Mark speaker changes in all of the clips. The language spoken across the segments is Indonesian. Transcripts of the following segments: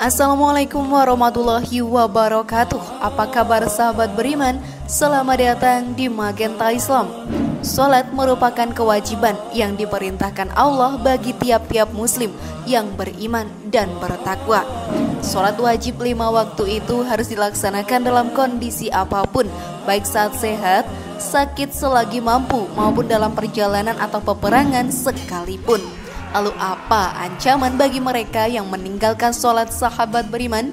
Speaker 1: Assalamualaikum warahmatullahi wabarakatuh. Apa kabar sahabat beriman? Selamat datang di Magenta Islam. Salat merupakan kewajiban yang diperintahkan Allah bagi tiap-tiap muslim yang beriman dan bertakwa. Salat wajib 5 waktu itu harus dilaksanakan dalam kondisi apapun, baik saat sehat, sakit, selagi mampu, maupun dalam perjalanan atau peperangan sekalipun. Lalu apa ancaman bagi mereka yang meninggalkan sholat sahabat beriman?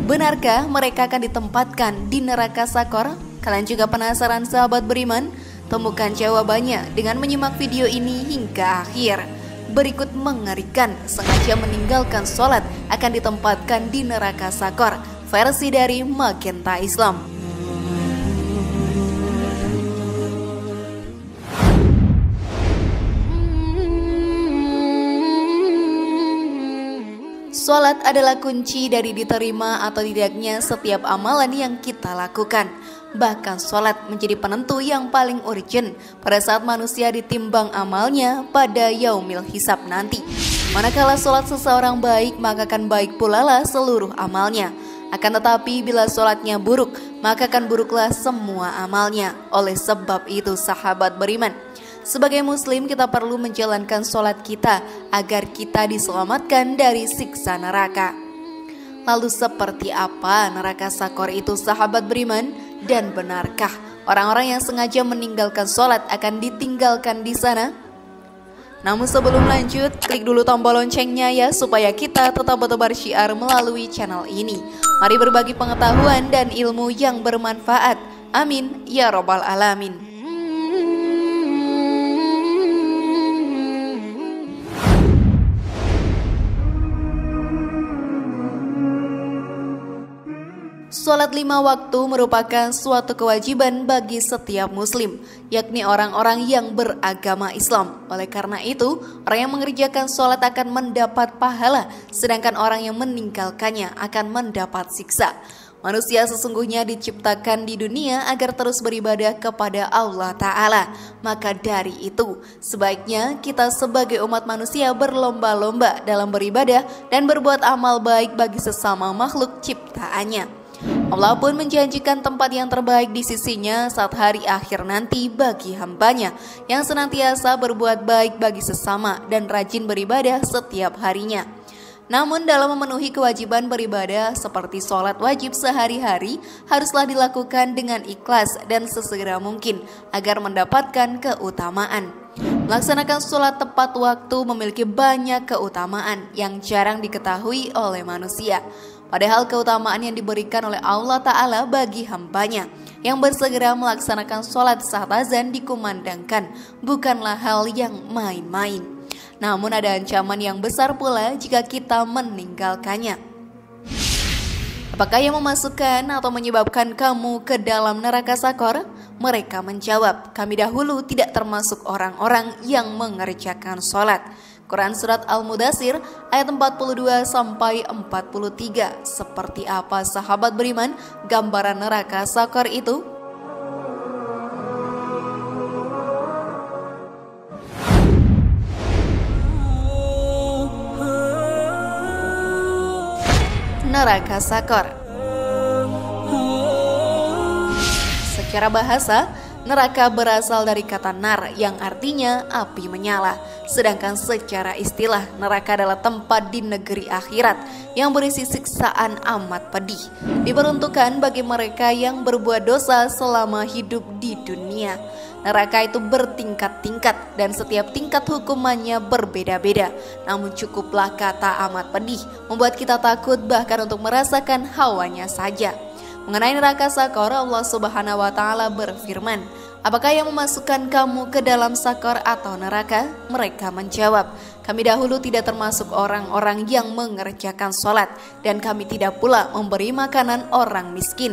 Speaker 1: Benarkah mereka akan ditempatkan di neraka Sakor? Kalian juga penasaran sahabat beriman? Temukan jawabannya dengan menyimak video ini hingga akhir. Berikut mengerikan, sengaja meninggalkan sholat akan ditempatkan di neraka Sakor. Versi dari Magenta Islam. Sholat adalah kunci dari diterima atau tidaknya setiap amalan yang kita lakukan. Bahkan sholat menjadi penentu yang paling urgent pada saat manusia ditimbang amalnya pada yaumil hisab nanti. Manakala sholat seseorang baik, maka akan baik pula lah seluruh amalnya. Akan tetapi bila sholatnya buruk, maka akan buruklah semua amalnya. Oleh sebab itu sahabat beriman, sebagai muslim kita perlu menjalankan sholat kita agar kita diselamatkan dari siksa neraka. Lalu seperti apa neraka Sakor itu sahabat beriman? Dan benarkah orang-orang yang sengaja meninggalkan sholat akan ditinggalkan di sana? Namun sebelum lanjut, klik dulu tombol loncengnya ya, supaya kita tetap bertebar syiar melalui channel ini. Mari berbagi pengetahuan dan ilmu yang bermanfaat. Amin ya robbal alamin. Sholat 5 waktu merupakan suatu kewajiban bagi setiap muslim, yakni orang-orang yang beragama Islam. Oleh karena itu, orang yang mengerjakan sholat akan mendapat pahala, sedangkan orang yang meninggalkannya akan mendapat siksa. Manusia sesungguhnya diciptakan di dunia agar terus beribadah kepada Allah Ta'ala. Maka dari itu, sebaiknya kita sebagai umat manusia berlomba-lomba dalam beribadah dan berbuat amal baik bagi sesama makhluk ciptaannya. Allah pun menjanjikan tempat yang terbaik di sisinya saat hari akhir nanti bagi hambanya yang senantiasa berbuat baik bagi sesama dan rajin beribadah setiap harinya. Namun dalam memenuhi kewajiban beribadah seperti sholat wajib sehari-hari haruslah dilakukan dengan ikhlas dan sesegera mungkin agar mendapatkan keutamaan. Melaksanakan sholat tepat waktu memiliki banyak keutamaan yang jarang diketahui oleh manusia. Padahal keutamaan yang diberikan oleh Allah Ta'ala bagi hambanya yang bersegera melaksanakan sholat saat azan dikumandangkan bukanlah hal yang main-main. Namun ada ancaman yang besar pula jika kita meninggalkannya. Apakah yang memasukkan atau menyebabkan kamu ke dalam neraka Sakor? Mereka menjawab, kami dahulu tidak termasuk orang-orang yang mengerjakan sholat. Quran Surat Al-Mudathir ayat 42-43. Seperti apa sahabat beriman gambaran neraka Sakor itu? Neraka Sakor. Secara bahasa, neraka berasal dari kata nar yang artinya api menyala. Sedangkan secara istilah, neraka adalah tempat di negeri akhirat yang berisi siksaan amat pedih. Diperuntukkan bagi mereka yang berbuat dosa selama hidup di dunia. Neraka itu bertingkat-tingkat dan setiap tingkat hukumannya berbeda-beda. Namun cukuplah kata amat pedih membuat kita takut bahkan untuk merasakan hawanya saja. Mengenai neraka Sakor, Allah Subhanahu wa Ta'ala berfirman, apakah yang memasukkan kamu ke dalam Sakor atau neraka? Mereka menjawab, kami dahulu tidak termasuk orang-orang yang mengerjakan sholat dan kami tidak pula memberi makanan orang miskin.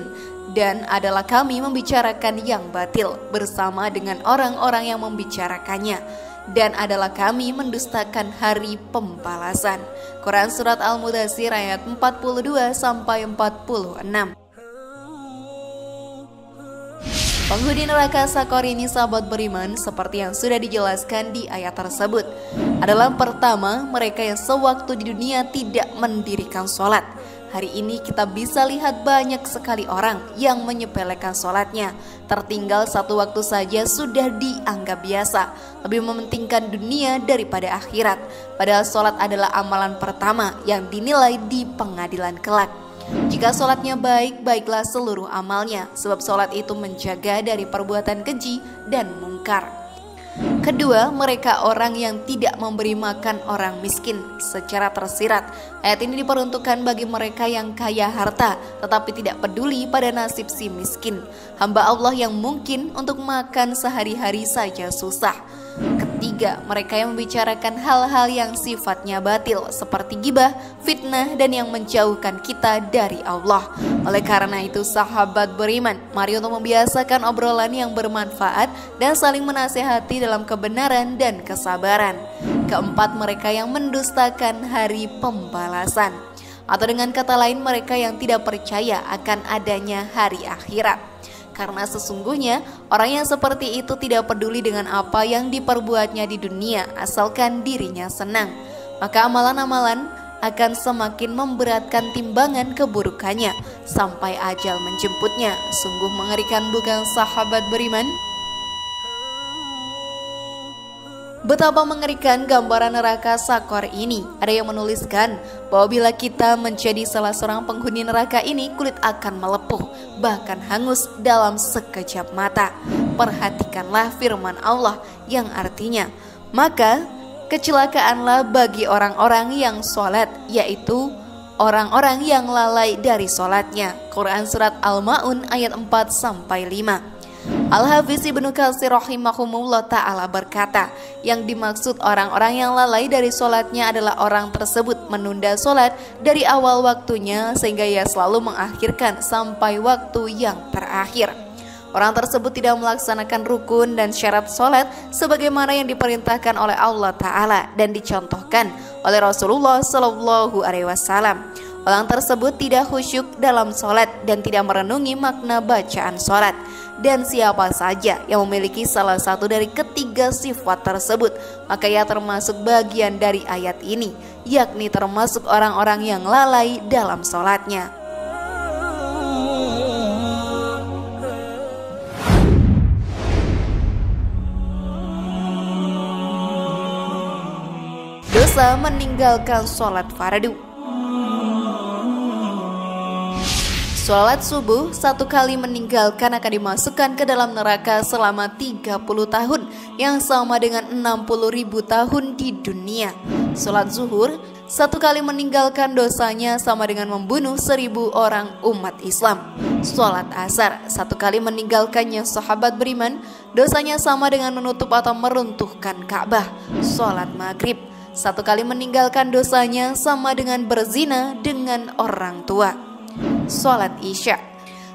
Speaker 1: Dan adalah kami membicarakan yang batil bersama dengan orang-orang yang membicarakannya. Dan adalah kami mendustakan hari pembalasan. Quran Surat Al-Mudathir ayat 42-46. Penghuni neraka Sakor ini sahabat beriman seperti yang sudah dijelaskan di ayat tersebut adalah pertama mereka yang sewaktu di dunia tidak mendirikan sholat. Hari ini kita bisa lihat banyak sekali orang yang menyepelekan sholatnya. Tertinggal satu waktu saja sudah dianggap biasa, lebih mementingkan dunia daripada akhirat. Padahal sholat adalah amalan pertama yang dinilai di pengadilan kelak. Jika sholatnya baik, baiklah seluruh amalnya, sebab sholat itu menjaga dari perbuatan keji dan mungkar. Kedua, mereka orang yang tidak memberi makan orang miskin secara tersirat. Ayat ini diperuntukkan bagi mereka yang kaya harta tetapi tidak peduli pada nasib si miskin, hamba Allah yang mungkin untuk makan sehari-hari saja susah. Ketiga, mereka yang membicarakan hal-hal yang sifatnya batil seperti gibah, fitnah, dan yang menjauhkan kita dari Allah. Oleh karena itu, sahabat beriman, mari untuk membiasakan obrolan yang bermanfaat dan saling menasehati dalam kebenaran dan kesabaran. Keempat, mereka yang mendustakan hari pembalasan, atau dengan kata lain mereka yang tidak percaya akan adanya hari akhirat. Karena sesungguhnya orang yang seperti itu tidak peduli dengan apa yang diperbuatnya di dunia asalkan dirinya senang. Maka amalan-amalan akan semakin memberatkan timbangan keburukannya sampai ajal menjemputnya. Sungguh mengerikan bukan sahabat beriman? Betapa mengerikan gambaran neraka Sakor ini. Ada yang menuliskan bahwa bila kita menjadi salah seorang penghuni neraka ini, kulit akan melepuh, bahkan hangus dalam sekejap mata. Perhatikanlah firman Allah yang artinya, maka kecelakaanlah bagi orang-orang yang sholat, yaitu orang-orang yang lalai dari sholatnya. Quran Surat Al-Ma'un ayat 4-5. Al-Hafiz Ibnu Katsir rahimahumullah ta'ala berkata, yang dimaksud orang-orang yang lalai dari sholatnya adalah orang tersebut menunda sholat dari awal waktunya sehingga ia selalu mengakhirkan sampai waktu yang terakhir. Orang tersebut tidak melaksanakan rukun dan syarat sholat sebagaimana yang diperintahkan oleh Allah Ta'ala dan dicontohkan oleh Rasulullah SAW. Orang tersebut tidak khusyuk dalam sholat dan tidak merenungi makna bacaan sholat. Dan siapa saja yang memiliki salah satu dari ketiga sifat tersebut, maka ia termasuk bagian dari ayat ini, yakni termasuk orang-orang yang lalai dalam sholatnya. Dosa meninggalkan sholat fardu. Sholat subuh satu kali meninggalkan akan dimasukkan ke dalam neraka selama 30 tahun, yang sama dengan 60.000 tahun di dunia. Sholat zuhur satu kali meninggalkan dosanya sama dengan membunuh 1.000 orang umat Islam. Sholat asar satu kali meninggalkannya sahabat beriman, dosanya sama dengan menutup atau meruntuhkan Ka'bah. Sholat maghrib satu kali meninggalkan dosanya sama dengan berzina dengan orang tua. Sholat isya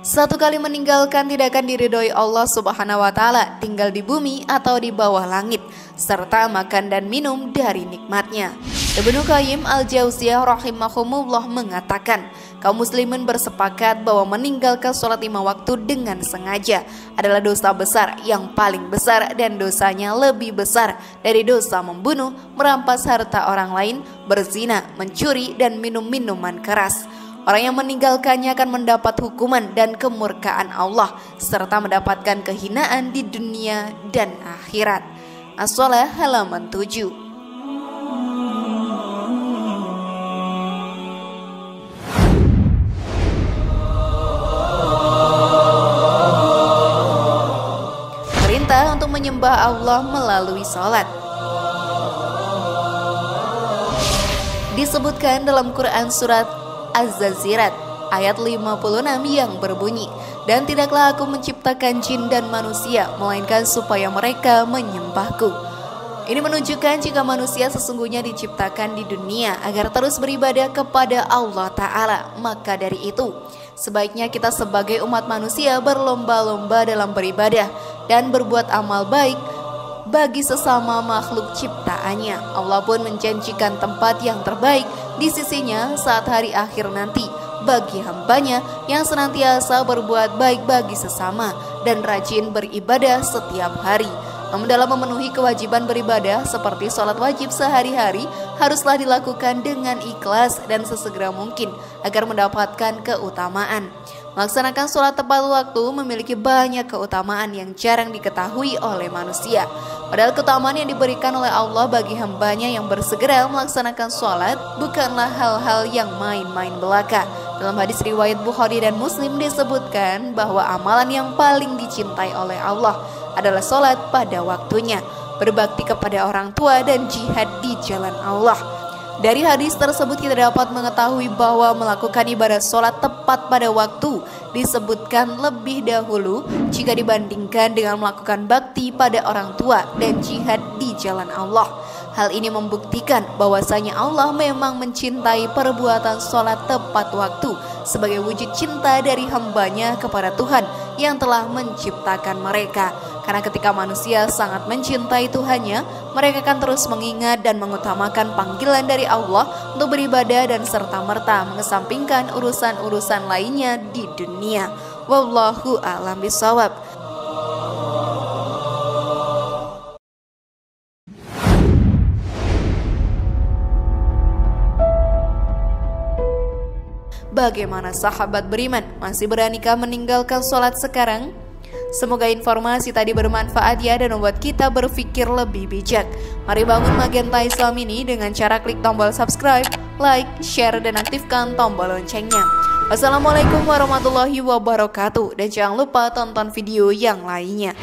Speaker 1: satu kali meninggalkan tidak akan diridhoi Allah Subhanahu wa Ta'ala, tinggal di bumi atau di bawah langit, serta makan dan minum dari nikmatnya. Ibnu Qayyim Al-Jauziyah rahimahumullah mengatakan, kaum muslimin bersepakat bahwa meninggalkan sholat 5 waktu dengan sengaja adalah dosa besar yang paling besar, dan dosanya lebih besar dari dosa membunuh, merampas harta orang lain, berzina, mencuri, dan minum minuman keras. Orang yang meninggalkannya akan mendapat hukuman dan kemurkaan Allah serta mendapatkan kehinaan di dunia dan akhirat. As-Salah halaman 7. Perintah untuk menyembah Allah melalui salat. Disebutkan dalam Quran Surat Az-Zazirat ayat 56 yang berbunyi, dan tidaklah aku menciptakan jin dan manusia melainkan supaya mereka menyembahku. Ini menunjukkan jika manusia sesungguhnya diciptakan di dunia agar terus beribadah kepada Allah Ta'ala, maka dari itu sebaiknya kita sebagai umat manusia berlomba-lomba dalam beribadah dan berbuat amal baik bagi sesama makhluk ciptaannya. Allah pun menjanjikan tempat yang terbaik di sisinya saat hari akhir nanti bagi hambanya yang senantiasa berbuat baik bagi sesama dan rajin beribadah setiap hari. Namun dalam memenuhi kewajiban beribadah seperti sholat wajib sehari-hari haruslah dilakukan dengan ikhlas dan sesegera mungkin agar mendapatkan keutamaan. Melaksanakan sholat tepat waktu memiliki banyak keutamaan yang jarang diketahui oleh manusia. Padahal keutamaan yang diberikan oleh Allah bagi hambanya yang bersegera melaksanakan sholat bukanlah hal-hal yang main-main belaka. Dalam hadis riwayat Bukhari dan Muslim disebutkan bahwa amalan yang paling dicintai oleh Allah adalah sholat pada waktunya, berbakti kepada orang tua dan jihad di jalan Allah. Dari hadis tersebut kita dapat mengetahui bahwa melakukan ibadah sholat tepat pada waktu disebutkan lebih dahulu jika dibandingkan dengan melakukan bakti pada orang tua dan jihad di jalan Allah. Hal ini membuktikan bahwasanya Allah memang mencintai perbuatan sholat tepat waktu sebagai wujud cinta dari hambanya kepada Tuhan yang telah menciptakan mereka. Karena ketika manusia sangat mencintai Tuhannya, mereka akan terus mengingat dan mengutamakan panggilan dari Allah untuk beribadah dan serta-merta mengesampingkan urusan-urusan lainnya di dunia. Wallahu a'lam bishawab. Bagaimana sahabat beriman? Masih beranikah meninggalkan sholat sekarang? Semoga informasi tadi bermanfaat ya dan membuat kita berpikir lebih bijak. Mari bangun Magenta Islam ini dengan cara klik tombol subscribe, like, share, dan aktifkan tombol loncengnya. Wassalamualaikum warahmatullahi wabarakatuh. Dan jangan lupa tonton video yang lainnya.